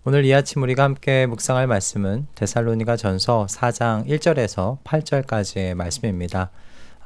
오늘 이 아침 우리가 함께 묵상할 말씀은 데살로니가 전서 4장 1절에서 8절까지의 말씀입니다.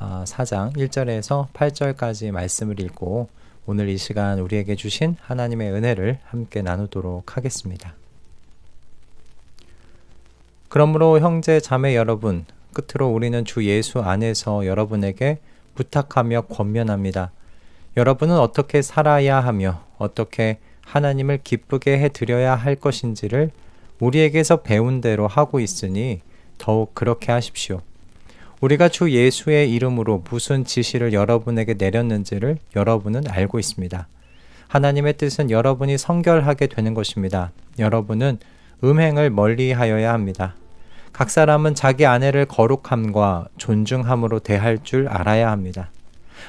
4장 1절에서 8절까지 말씀을 읽고 오늘 이 시간 우리에게 주신 하나님의 은혜를 함께 나누도록 하겠습니다. 그러므로 형제 자매 여러분, 끝으로 우리는 주 예수 안에서 여러분에게 부탁하며 권면합니다. 여러분은 어떻게 살아야 하며 어떻게 하나님을 기쁘게 해드려야 할 것인지를 우리에게서 배운 대로 하고 있으니 더욱 그렇게 하십시오. 우리가 주 예수의 이름으로 무슨 지시를 여러분에게 내렸는지를 여러분은 알고 있습니다. 하나님의 뜻은 여러분이 성결하게 되는 것입니다. 여러분은 음행을 멀리하여야 합니다. 각 사람은 자기 아내를 거룩함과 존중함으로 대할 줄 알아야 합니다.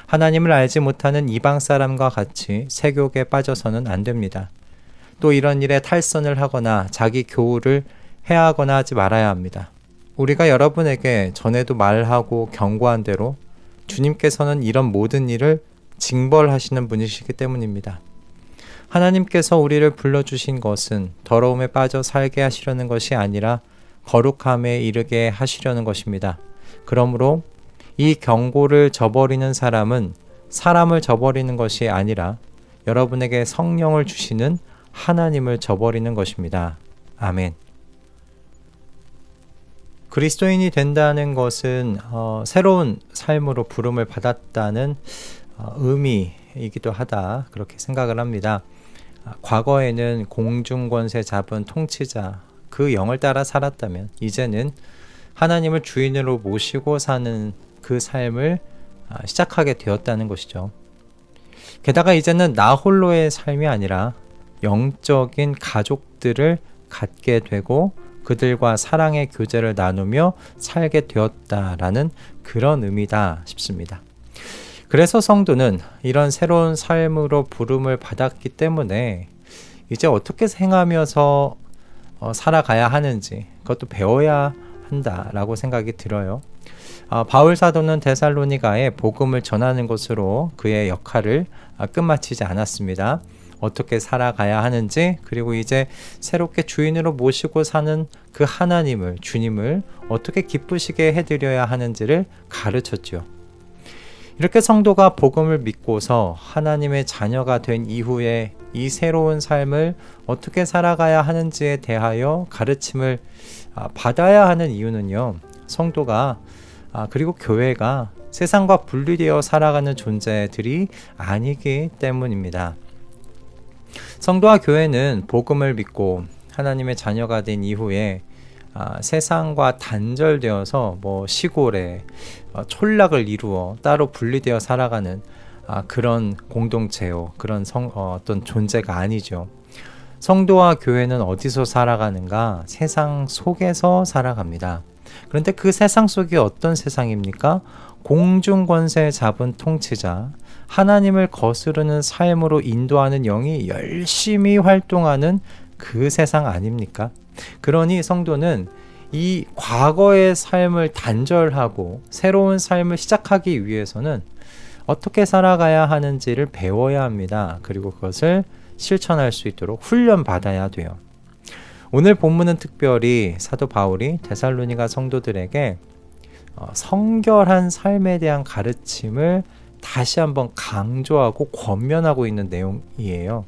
하나님을 알지 못하는 이방 사람과 같이 세욕에 빠져서는 안 됩니다. 또 이런 일에 탈선을 하거나 자기 교우를 해하거나 하지 말아야 합니다. 우리가 여러분에게 전에도 말하고 경고한 대로 주님께서는 이런 모든 일을 징벌하시는 분이시기 때문입니다. 하나님께서 우리를 불러주신 것은 더러움에 빠져 살게 하시려는 것이 아니라 거룩함에 이르게 하시려는 것입니다. 그러므로 이 경고를 저버리는 사람은 사람을 저버리는 것이 아니라 여러분에게 성령을 주시는 하나님을 저버리는 것입니다. 아멘. 그리스도인이 된다는 것은 새로운 삶으로 부름을 받았다는 의미이기도 하다, 그렇게 생각을 합니다. 과거에는 공중권세 잡은 통치자, 그 영을 따라 살았다면 이제는 하나님을 주인으로 모시고 사는 그 삶을 시작하게 되었다는 것이죠. 게다가 이제는 나 홀로의 삶이 아니라 영적인 가족들을 갖게 되고 그들과 사랑의 교제를 나누며 살게 되었다라는 그런 의미다 싶습니다. 그래서 성도는 이런 새로운 삶으로 부름을 받았기 때문에 이제 어떻게 행하면서 살아가야 하는지 그것도 배워야 한다라고 생각이 들어요. 바울 사도는 데살로니가에 복음을 전하는 것으로 그의 역할을 끝마치지 않았습니다. 어떻게 살아가야 하는지, 그리고 이제 새롭게 주인으로 모시고 사는 그 하나님을, 주님을 어떻게 기쁘시게 해드려야 하는지를 가르쳤죠. 이렇게 성도가 복음을 믿고서 하나님의 자녀가 된 이후에 이 새로운 삶을 어떻게 살아가야 하는지에 대하여 가르침을 받아야 하는 이유는요, 성도가 그리고 교회가 세상과 분리되어 살아가는 존재들이 아니기 때문입니다. 성도와 교회는 복음을 믿고 하나님의 자녀가 된 이후에 세상과 단절되어서 시골에 촌락을 이루어 따로 분리되어 살아가는 그런 공동체요, 그런 어떤 존재가 아니죠. 성도와 교회는 어디서 살아가는가? 세상 속에서 살아갑니다. 그런데 그 세상 속이 어떤 세상입니까? 공중권세 잡은 통치자, 하나님을 거스르는 삶으로 인도하는 영이 열심히 활동하는 그 세상 아닙니까? 그러니 성도는 이 과거의 삶을 단절하고 새로운 삶을 시작하기 위해서는 어떻게 살아가야 하는지를 배워야 합니다. 그리고 그것을 실천할 수 있도록 훈련받아야 돼요. 오늘 본문은 특별히 사도 바울이 데살로니가 성도들에게 성결한 삶에 대한 가르침을 다시 한번 강조하고 권면하고 있는 내용이에요.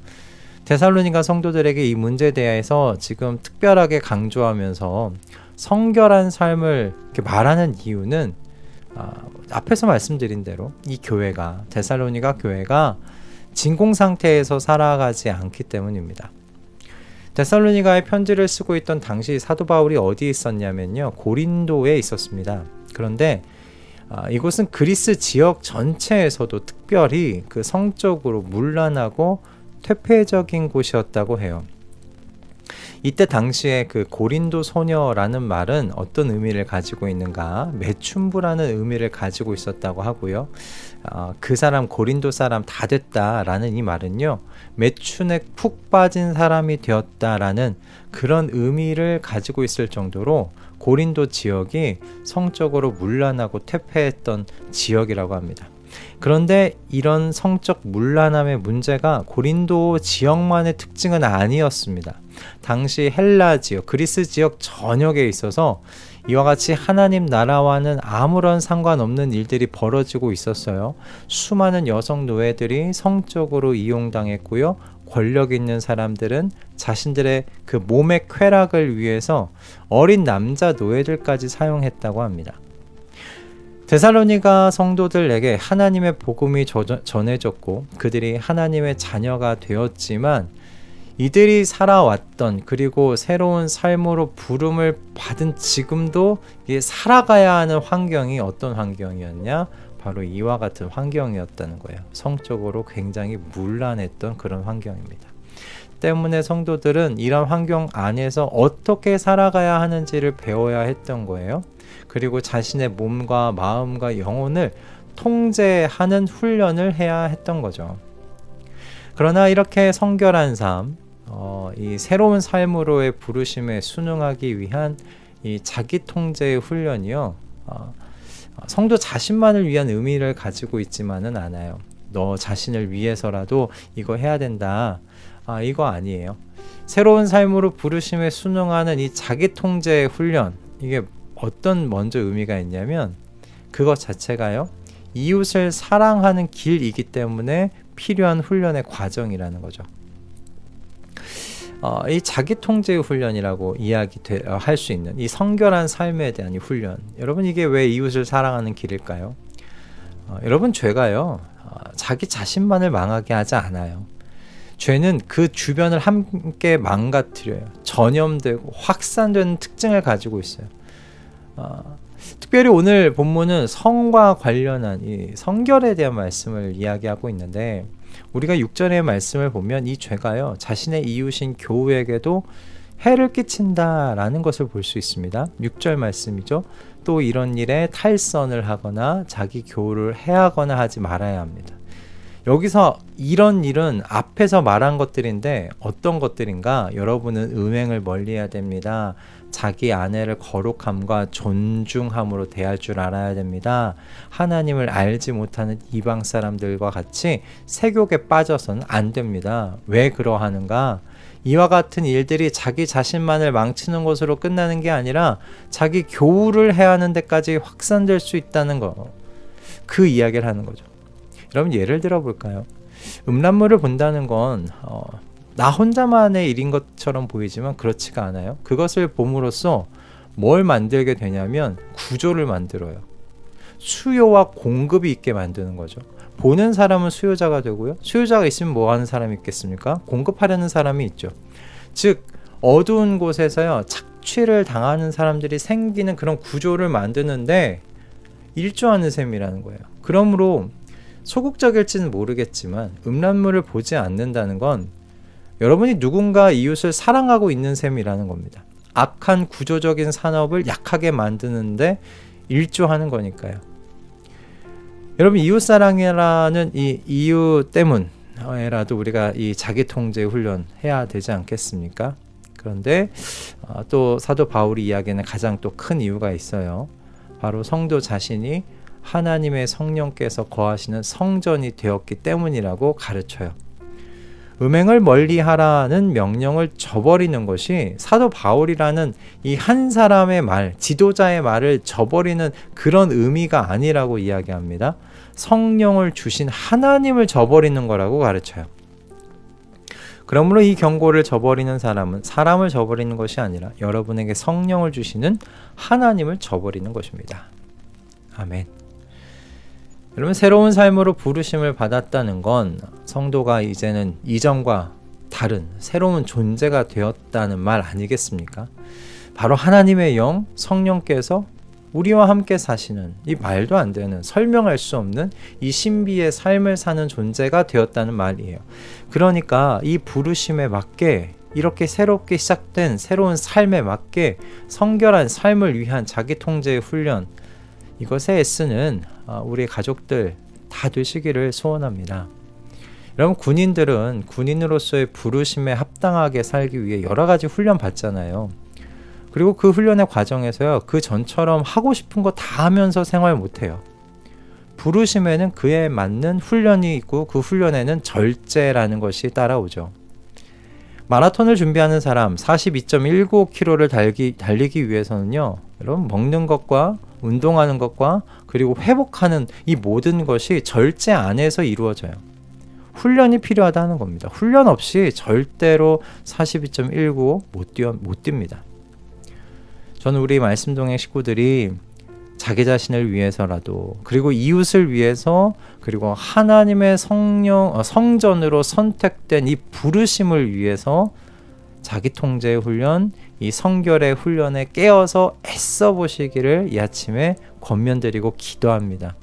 데살로니가 성도들에게 이 문제에 대해서 지금 특별하게 강조하면서 성결한 삶을 이렇게 말하는 이유는 앞에서 말씀드린 대로 이 교회가, 데살로니가 교회가 진공 상태에서 살아가지 않기 때문입니다. 데살로니가에 편지를 쓰고 있던 당시 사도 바울이 어디에 있었냐면요, 고린도에 있었습니다. 그런데 이곳은 그리스 지역 전체에서도 특별히 그 성적으로 문란하고 퇴폐적인 곳이었다고 해요. 이때 당시에 그 고린도 소녀라는 말은 어떤 의미를 가지고 있는가? 매춘부라는 의미를 가지고 있었다고 하고요. 그 사람, 고린도 사람 다 됐다라는 이 말은요, 매춘에 푹 빠진 사람이 되었다라는 그런 의미를 가지고 있을 정도로 고린도 지역이 성적으로 문란하고 퇴폐했던 지역이라고 합니다. 그런데 이런 성적 문란함의 문제가 고린도 지역만의 특징은 아니었습니다. 당시 헬라 지역, 그리스 지역 전역에 있어서 이와 같이 하나님 나라와는 아무런 상관없는 일들이 벌어지고 있었어요. 수많은 여성 노예들이 성적으로 이용당했고요. 권력 있는 사람들은 자신들의 그 몸의 쾌락을 위해서 어린 남자 노예들까지 사용했다고 합니다. 데살로니가 성도들에게 하나님의 복음이 전해졌고 그들이 하나님의 자녀가 되었지만 이들이 살아왔던 그리고 새로운 삶으로 부름을 받은 지금도 살아가야 하는 환경이 어떤 환경이었냐? 바로 이와 같은 환경이었다는 거예요. 성적으로 굉장히 문란했던 그런 환경입니다. 때문에 성도들은 이런 환경 안에서 어떻게 살아가야 하는지를 배워야 했던 거예요. 그리고 자신의 몸과 마음과 영혼을 통제하는 훈련을 해야 했던 거죠. 그러나 이렇게 성결한 삶, 이 새로운 삶으로의 부르심에 순응하기 위한 이 자기 통제의 훈련이요, 성도 자신만을 위한 의미를 가지고 있지만은 않아요. 너 자신을 위해서라도 이거 해야 된다. 이거 아니에요. 새로운 삶으로 부르심에 순응하는 이 자기 통제의 훈련, 이게 어떤 먼저 의미가 있냐면 그것 자체가요, 이웃을 사랑하는 길이기 때문에 필요한 훈련의 과정이라는 거죠. 이 자기 통제의 훈련이라고 할 수 있는 이 성결한 삶에 대한 이 훈련, 여러분 이게 왜 이웃을 사랑하는 길일까요? 여러분 죄가요, 자기 자신만을 망하게 하지 않아요. 죄는 그 주변을 함께 망가뜨려요. 전염되고 확산되는 특징을 가지고 있어요. 특별히 오늘 본문은 성과 관련한 이 성결에 대한 말씀을 이야기하고 있는데, 우리가 6절의 말씀을 보면 이 죄가요, 자신의 이웃인 교우에게도 해를 끼친다라는 것을 볼 수 있습니다. 6절 말씀이죠. 또 이런 일에 탈선을 하거나 자기 교우를 해하거나 하지 말아야 합니다. 여기서 이런 일은 앞에서 말한 것들인데 어떤 것들인가? 여러분은 음행을 멀리해야 됩니다. 자기 아내를 거룩함과 존중함으로 대할 줄 알아야 됩니다. 하나님을 알지 못하는 이방 사람들과 같이 세욕에 빠져서는 안 됩니다. 왜 그러하는가? 이와 같은 일들이 자기 자신만을 망치는 것으로 끝나는 게 아니라 자기 교우를 해하는 데까지 확산될 수 있다는 거, 그 이야기를 하는 거죠. 여러분 예를 들어 볼까요? 음란물을 본다는 건 나 혼자만의 일인 것처럼 보이지만 그렇지가 않아요. 그것을 봄으로써 뭘 만들게 되냐면 구조를 만들어요. 수요와 공급이 있게 만드는 거죠. 보는 사람은 수요자가 되고요. 수요자가 있으면 뭐 하는 사람이 있겠습니까? 공급하려는 사람이 있죠. 즉 어두운 곳에서요, 착취를 당하는 사람들이 생기는 그런 구조를 만드는데 일조하는 셈이라는 거예요. 그러므로 소극적일지는 모르겠지만 음란물을 보지 않는다는 건 여러분이 누군가 이웃을 사랑하고 있는 셈이라는 겁니다. 악한 구조적인 산업을 약하게 만드는데 일조하는 거니까요. 여러분 이웃사랑이라는 이 이유 때문에라도 우리가 이 자기통제 훈련 해야 되지 않겠습니까? 그런데 또 사도 바울이 이야기하는 가장 또 큰 이유가 있어요. 바로 성도 자신이 하나님의 성령께서 거하시는 성전이 되었기 때문이라고 가르쳐요. 음행을 멀리하라는 명령을 저버리는 것이 사도 바울이라는 이 한 사람의 말, 지도자의 말을 저버리는 그런 의미가 아니라고 이야기합니다. 성령을 주신 하나님을 저버리는 거라고 가르쳐요. 그러므로 이 경고를 저버리는 사람은 사람을 저버리는 것이 아니라 여러분에게 성령을 주시는 하나님을 저버리는 것입니다. 아멘. 여러분 새로운 삶으로 부르심을 받았다는 건 성도가 이제는 이전과 다른 새로운 존재가 되었다는 말 아니겠습니까? 바로 하나님의 영 성령께서 우리와 함께 사시는 이 말도 안 되는 설명할 수 없는 이 신비의 삶을 사는 존재가 되었다는 말이에요. 그러니까 이 부르심에 맞게 이렇게 새롭게 시작된 새로운 삶에 맞게 성결한 삶을 위한 자기 통제의 훈련, 이것에 애쓰는 우리 가족들 다 되시기를 소원합니다. 여러분 군인들은 군인으로서의 부르심에 합당하게 살기 위해 여러 가지 훈련 받잖아요. 그리고 그 훈련의 과정에서요, 그 전처럼 하고 싶은 거 다 하면서 생활 못해요. 부르심에는 그에 맞는 훈련이 있고 그 훈련에는 절제라는 것이 따라오죠. 마라톤을 준비하는 사람 42.19km를 달리기 위해서는요, 여러분 먹는 것과 운동하는 것과 그리고 회복하는 이 모든 것이 절제 안에서 이루어져요. 훈련이 필요하다는 겁니다. 훈련 없이 절대로 42.19 못 뜁니다. 저는 우리 말씀동행 식구들이 자기 자신을 위해서라도, 그리고 이웃을 위해서, 그리고 하나님의 성전으로 선택된 이 부르심을 위해서 자기 통제의 훈련, 이 성결의 훈련에 깨어서 애써 보시기를 이 아침에 권면드리고 기도합니다.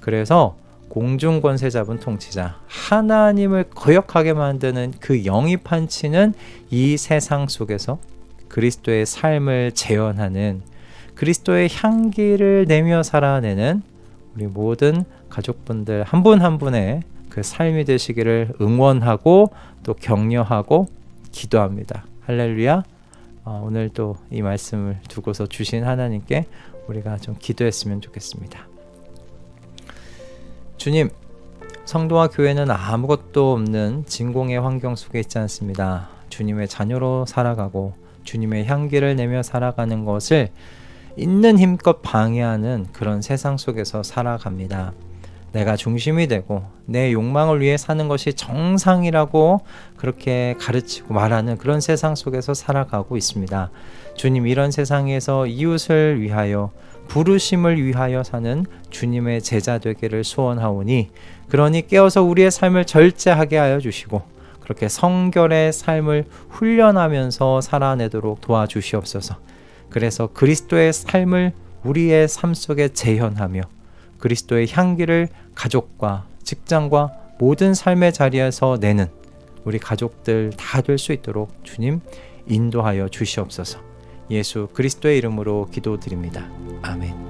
그래서 공중권세 잡은 통치자, 하나님을 거역하게 만드는 그 영입한 치는 이 세상 속에서 그리스도의 삶을 재현하는, 그리스도의 향기를 내며 살아내는 우리 모든 가족분들 한 분 한 분의 그 삶이 되시기를 응원하고 또 격려하고 기도합니다. 할렐루야. 오늘 또 이 말씀을 두고서 주신 하나님께 우리가 좀 기도했으면 좋겠습니다. 주님, 성도와 교회는 아무것도 없는 진공의 환경 속에 있지 않습니다. 주님의 자녀로 살아가고 주님의 향기를 내며 살아가는 것을 있는 힘껏 방해하는 그런 세상 속에서 살아갑니다. 내가 중심이 되고 내 욕망을 위해 사는 것이 정상이라고 그렇게 가르치고 말하는 그런 세상 속에서 살아가고 있습니다. 주님, 이런 세상에서 이웃을 위하여, 부르심을 위하여 사는 주님의 제자 되기를 소원하오니, 그러니 깨어서 우리의 삶을 절제하게 하여 주시고 그렇게 성결의 삶을 훈련하면서 살아내도록 도와주시옵소서. 그래서 그리스도의 삶을 우리의 삶 속에 재현하며 그리스도의 향기를 가족과 직장과 모든 삶의 자리에서 내는 우리 가족들 다 될 수 있도록 주님 인도하여 주시옵소서. 예수 그리스도의 이름으로 기도드립니다. 아멘.